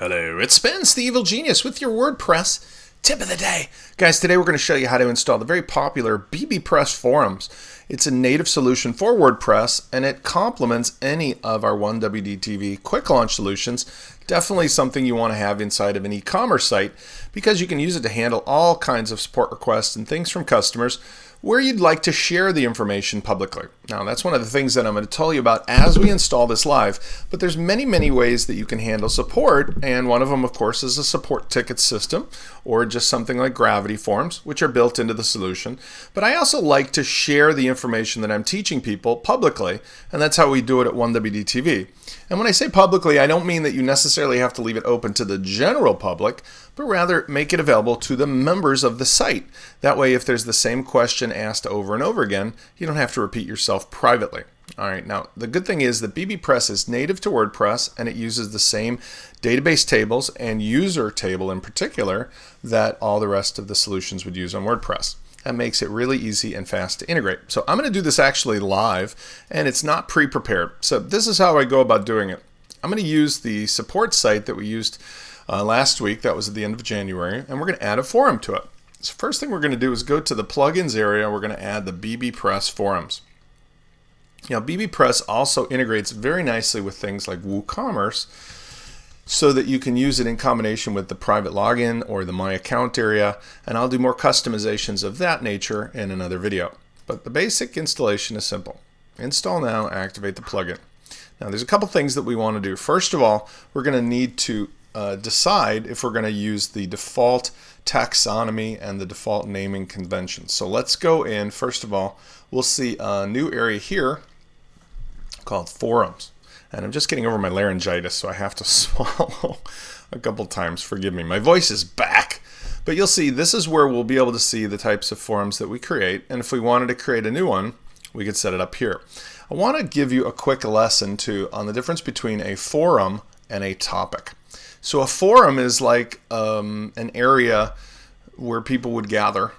Hello, it's Spence, the evil genius, with your WordPress tip of the day. Guys, today we're going to show you how to install the very popular bbPress forums. It's a native solution for WordPress, and it complements any of our 1WDTV quick launch solutions. Definitely something you want to have inside of an e-commerce site because you can use it to handle all kinds of support requests and things from customers where you'd like to share the information publicly. Now, that's one of the things that I'm going to tell you about as we install this live, but there's many ways that you can handle support, and one of them, of course, is a support ticket system or just something like Gravity Forms, which are built into the solution. But I also like to share the information that I'm teaching people publicly, and that's how we do it at 1WDTV. And when I say publicly, I don't mean that you necessarily have to leave it open to the general public, but rather make it available to the members of the site. That way, if there's the same question asked over and over again, you don't have to repeat yourself privately. All right, now the good thing is that bbPress is native to WordPress, and it uses the same database tables and user table in particular that all the rest of the solutions would use on WordPress. That makes it really easy and fast to integrate. So I'm going to do this actually live, and it's not pre-prepared. So this is how I go about doing it. I'm going to use the support site that we used last week. That was at the end of January, and we're going to add a forum to it. So first thing we're going to do is go to the plugins area. We're going to add the bbPress forums. Now, bbPress also integrates very nicely with things like WooCommerce, so that you can use it in combination with the private login or the My Account area, and I'll do more customizations of that nature in another video. But the basic installation is simple. Install now, activate the plugin. Now there's a couple things that we want to do. First of all, we're going to need to decide if we're going to use the default taxonomy and the default naming convention. So let's go in. First of all, we'll see a new area here called forums. And I'm just getting over my laryngitis, so I have to swallow a couple times. Forgive me. My voice is back. But you'll see this is where we'll be able to see the types of forums that we create. And if we wanted to create a new one, we could set it up here. I want to give you a quick lesson too on the difference between a forum and a topic. So a forum is like an area where people would gather.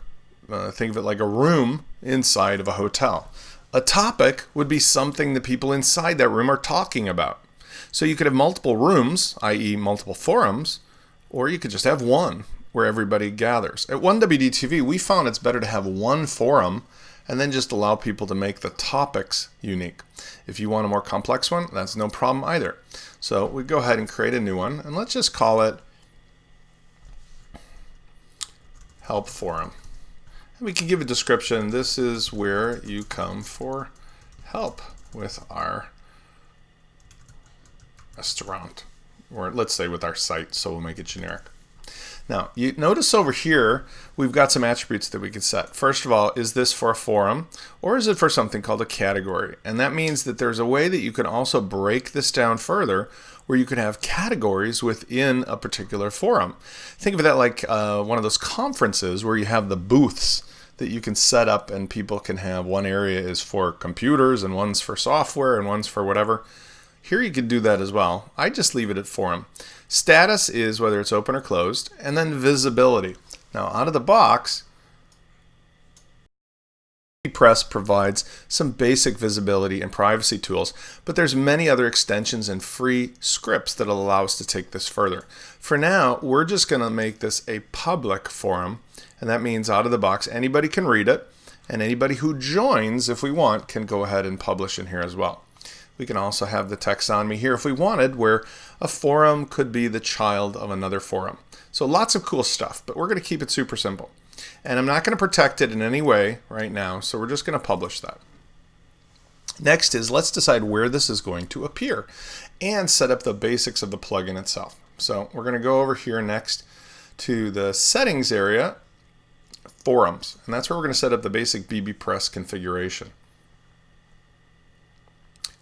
Think of it like a room inside of a hotel. A topic would be something that people inside that room are talking about. So you could have multiple rooms, i.e. multiple forums, or you could just have one where everybody gathers. At 1WDTV, we found it's better to have one forum and then just allow people to make the topics unique. If you want a more complex one, that's no problem either. So we go ahead and create a new one, and let's just call it Help Forum. We can give a description. This is where you come for help with our restaurant, or let's say with our site, so we'll make it generic. Now, you notice over here, we've got some attributes that we can set. First of all, is this for a forum, or is it for something called a category? And that means that there's a way that you can also break this down further, where you could have categories within a particular forum. Think of that like one of those conferences where you have the booths that you can set up, and people can have one area is for computers and one's for software and one's for whatever. Here you could do that as well. I just leave it at forum. Status is whether it's open or closed, and then visibility. Now out of the box, bbPress provides some basic visibility and privacy tools, but there's many other extensions and free scripts that will allow us to take this further. For now, we're just going to make this a public forum, and that means out of the box anybody can read it, and anybody who joins, if we want, can go ahead and publish in here as well. We can also have the taxonomy here if we wanted, where a forum could be the child of another forum. So lots of cool stuff, but we're going to keep it super simple. And I'm not going to protect it in any way right now, so we're just going to publish that. Next is let's decide where this is going to appear and set up the basics of the plugin itself. So we're going to go over here next to the settings area, forums, and that's where we're going to set up the basic bbPress configuration.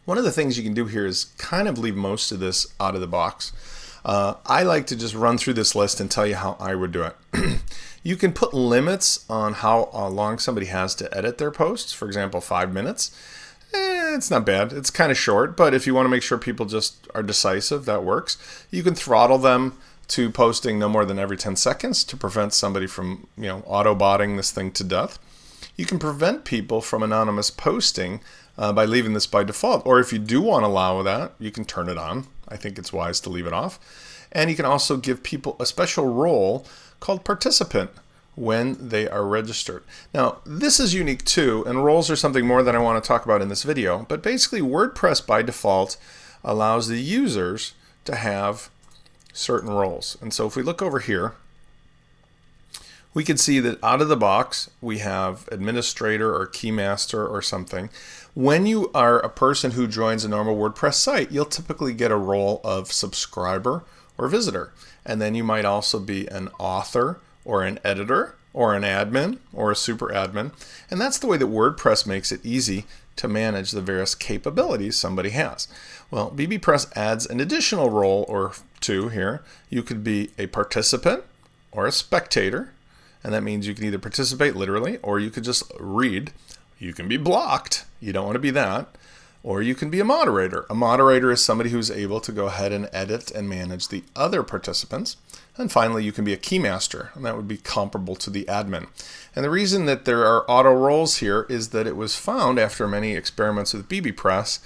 One of the things you can do here is kind of leave most of this out of the box. I like to just run through this list and tell you how I would do it. You can put limits on how long somebody has to edit their posts. For example, 5 minutes. It's not bad. It's kind of short, but if you want to make sure people just are decisive, that works. You can throttle them to posting no more than every 10 seconds to prevent somebody from, auto-botting this thing to death. You can prevent people from anonymous posting by leaving this by default. Or if you do want to allow that, you can turn it on. I think it's wise to leave it off. And you can also give people a special role called participant when they are registered. Now, this is unique too, and roles are something more that I want to talk about in this video, but basically WordPress by default allows the users to have certain roles. And so if we look over here, we can see that out of the box we have administrator or keymaster or something. When you are a person who joins a normal WordPress site, you'll typically get a role of subscriber or visitor. And then you might also be an author or an editor or an admin or a super admin. And that's the way that WordPress makes it easy to manage the various capabilities somebody has. Well, bbPress adds an additional role or two here. You could be a participant or a spectator. And that means you can either participate literally, or you could just read. You can be blocked. You don't want to be that. Or you can be a moderator. A moderator is somebody who's able to go ahead and edit and manage the other participants. And finally, you can be a keymaster, and that would be comparable to the admin. And the reason that there are auto roles here is that it was found after many experiments with bbPress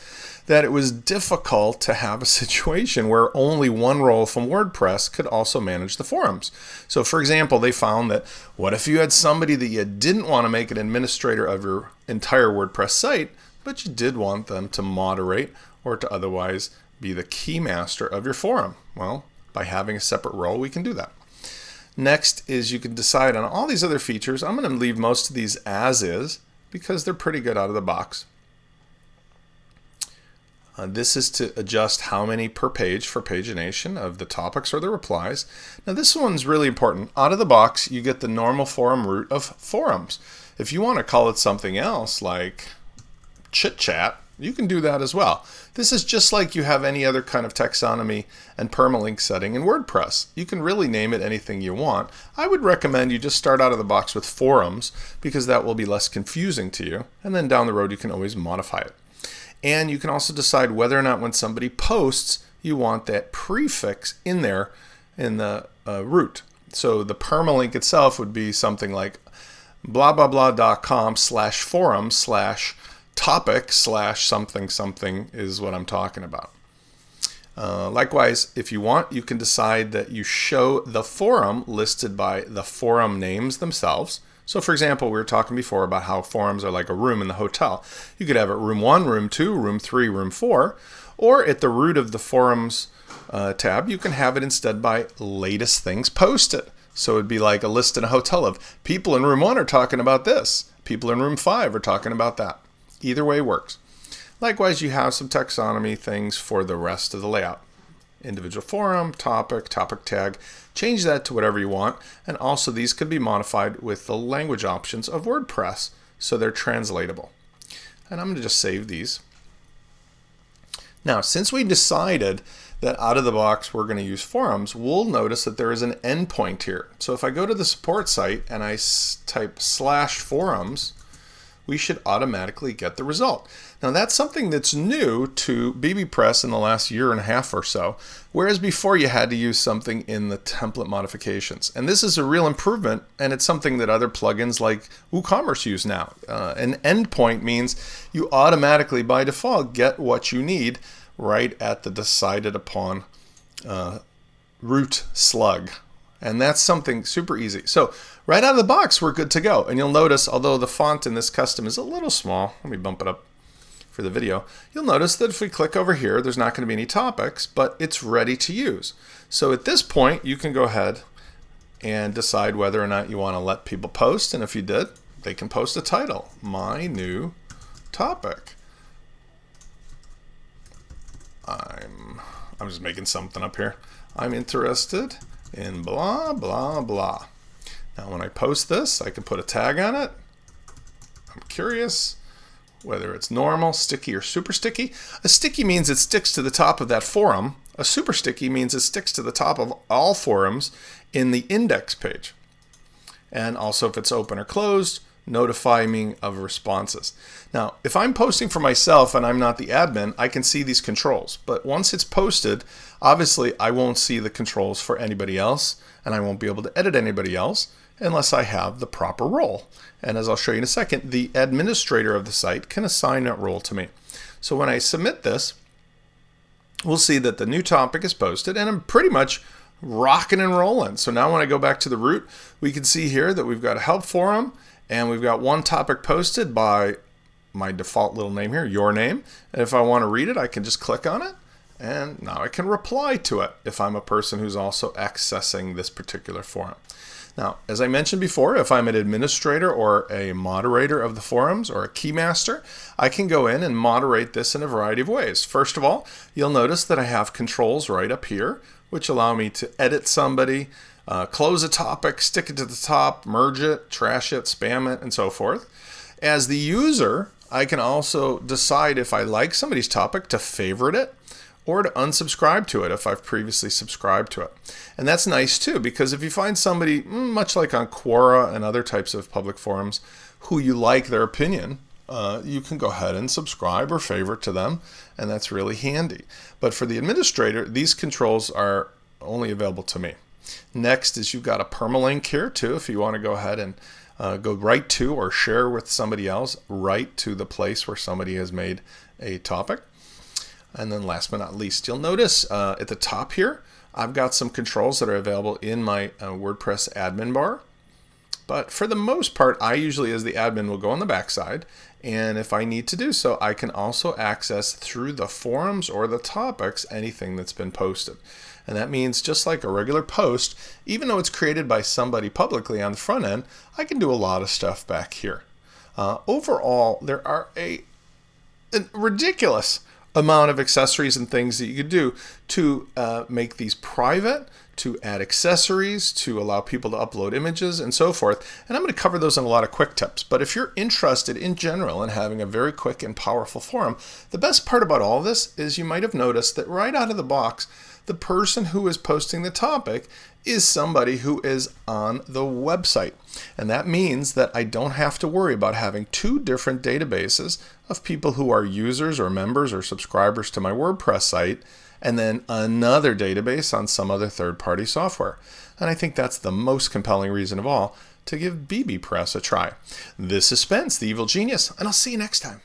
that it was difficult to have a situation where only one role from WordPress could also manage the forums. So for example, they found that what if you had somebody that you didn't want to make an administrator of your entire WordPress site, but you did want them to moderate or to otherwise be the keymaster of your forum? Well, by having a separate role, we can do that. Next is you can decide on all these other features. I'm going to leave most of these as is because they're pretty good out of the box. This is to adjust how many per page for pagination of the topics or the replies. Now this one's really important. Out of the box, you get the normal forum root of forums. If you want to call it something else like chit chat, you can do that as well. This is just like you have any other kind of taxonomy and permalink setting in WordPress. You can really name it anything you want. I would recommend you just start out of the box with forums because that will be less confusing to you. And then down the road, you can always modify it. And you can also decide whether or not when somebody posts, you want that prefix in there in the root. So the permalink itself would be something like blah blah blah.com/forum/topic/something something is what I'm talking about. Likewise, if you want, you can decide that you show the forum listed by the forum names themselves. So for example, we were talking before about how forums are like a room in the hotel. You could have it room 1, room 2, room 3, room 4, or at the root of the forums tab, you can have it instead by latest things posted. So it'd be like a list in a hotel of people in room 1 are talking about this, people in room 5 are talking about that. Either way works. Likewise, you have some taxonomy things for the rest of the layout. Individual forum, topic, topic tag, change that to whatever you want. And also these could be modified with the language options of WordPress so they're translatable. And I'm going to just save these. Now, since we decided that out of the box we're going to use forums, we'll notice that there is an endpoint here. So if I go to the support site and I type /forums, we should automatically get the result. Now that's something that's new to bbPress in the last year and a half or so, whereas before you had to use something in the template modifications. And this is a real improvement, and it's something that other plugins like WooCommerce use now. An endpoint means you automatically by default get what you need right at the decided upon root slug. And that's something super easy. So right out of the box, we're good to go. And you'll notice, although the font in this custom is a little small, let me bump it up for the video, you'll notice that if we click over here, there's not going to be any topics, but it's ready to use. So at this point, you can go ahead and decide whether or not you want to let people post. And if you did, they can post a title, my new topic. I'm just making something up here. I'm interested in blah, blah, blah. Now when I post this, I can put a tag on it. I'm curious whether it's normal, sticky, or super sticky. A sticky means it sticks to the top of that forum. A super sticky means it sticks to the top of all forums in the index page. And also if it's open or closed, notify me of responses. Now, if I'm posting for myself and I'm not the admin, I can see these controls. But once it's posted, obviously I won't see the controls for anybody else, and I won't be able to edit anybody else unless I have the proper role. And as I'll show you in a second, the administrator of the site can assign that role to me. So when I submit this, we'll see that the new topic is posted, and I'm pretty much rocking and rolling. So now when I go back to the root, we can see here that we've got a help forum, and we've got one topic posted by my default little name here, your name. And if I want to read it, I can just click on it, and now I can reply to it if I'm a person who's also accessing this particular forum. Now, as I mentioned before, if I'm an administrator or a moderator of the forums or a keymaster, I can go in and moderate this in a variety of ways. First of all, you'll notice that I have controls right up here, which allow me to edit somebody, close a topic, stick it to the top, merge it, trash it, spam it, and so forth. As the user, I can also decide if I like somebody's topic to favorite it, or to unsubscribe to it if I've previously subscribed to it. And that's nice too, because if you find somebody, much like on Quora and other types of public forums, who you like their opinion, you can go ahead and subscribe or favorite to them, and that's really handy. But for the administrator, these controls are only available to me. Next is you've got a permalink here too, if you want to go ahead and go right to or share with somebody else, right to the place where somebody has made a topic. And then last but not least, you'll notice at the top here, I've got some controls that are available in my WordPress admin bar. But for the most part, I usually, as the admin, will go on the backside. And if I need to do so, I can also access through the forums or the topics anything that's been posted. And that means just like a regular post, even though it's created by somebody publicly on the front end, I can do a lot of stuff back here. Overall, there are a ridiculous amount of accessories and things that you could do to make these private, to add accessories, to allow people to upload images, and so forth. And I'm going to cover those in a lot of quick tips. But if you're interested in general in having a very quick and powerful forum, the best part about all this is you might have noticed that right out of the box, the person who is posting the topic is somebody who is on the website. And that means that I don't have to worry about having two different databases of people who are users or members or subscribers to my WordPress site, and then another database on some other third-party software. And I think that's the most compelling reason of all to give bbPress a try. This is Spence, the Evil Genius, and I'll see you next time.